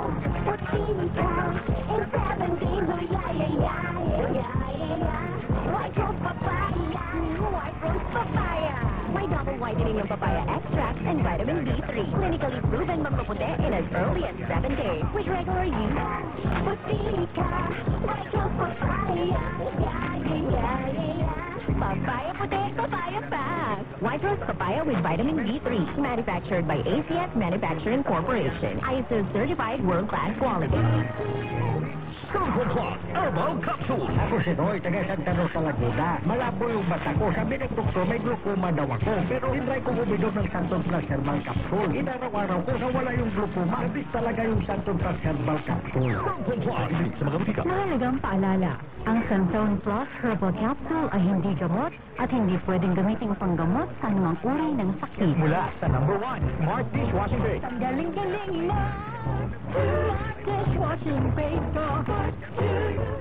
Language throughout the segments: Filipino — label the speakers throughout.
Speaker 1: Putika in 7 days, oh yeah. White rose papaya, white rose papaya. May double whitening ng papaya extract and vitamin D3. Clinically proven magpaputi in as early as 7 days with regular use. Putika, white rose papaya, yeah. Papaya puti, papaya fast. White rose papaya with vitamin D3. Manufactured by ACS Manufacturing Corporation. ISO certified world-class quality.
Speaker 2: Circle Plus Herbal Capsule.
Speaker 3: Ako si Roy, taga Santa Rosa, Laguna. Malabo yung mata ko. Sabi ng doktor, may glaucoma daw ako. Pero hindi ko uminom ng Santon Plus Herbal Capsule. Inaraw-araw ko na wala yung glaucoma. Nabis talaga yung Santon Plus Herbal Capsule.
Speaker 2: Circle Plus. Hindi sa mga butika.
Speaker 4: Mahalagang paalala, ang Santon Plus Herbal Capsule ay hindi gamot at hindi pwedeng gamitin panggamot sa anumang uri ng sakit.
Speaker 2: Mula sa number 1, Smart Dishwashing Base.
Speaker 1: Ang galing-galing mo. Smart dishwashing base ko.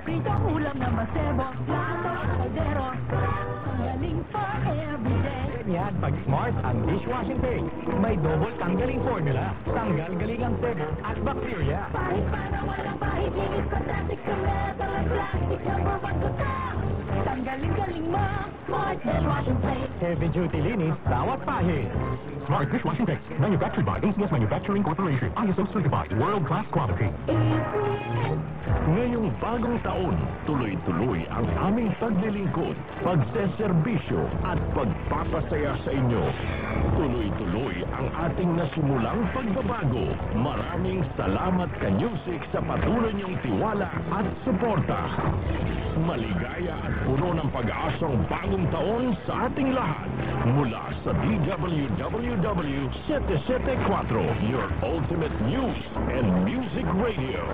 Speaker 1: Pritong ulam na masebo. Plato, kaldero. Ang galing for everyday.
Speaker 2: Yan, pag Smart ang dishwashing base. May double tanggaling formula. Tanggal galing ang sebo at bacteria.
Speaker 1: Kahit pa na walang pahit, linis plastic sa metal at plastic na bumaguta. Ang galing-galing mo. Smart dishwashing base.
Speaker 2: Heavy duty linis, bawat pahit. Smart Dishwashing Base. Manufactured by ACS Manufacturing Corporation. ISO certified. World-class quality. Ngayong bagong taon, tuloy-tuloy ang aming paglilingkod, pagseserbisyo at pagpapasaya sa inyo. Tuloy-tuloy ang ating nasimulang pagbabago. Maraming salamat ka Music sa patuloy niyong tiwala at suporta. Maligaya at puno ng pag-aasang bagong taon sa ating lahat. Mula sa DWWW 774, your ultimate news and music radio.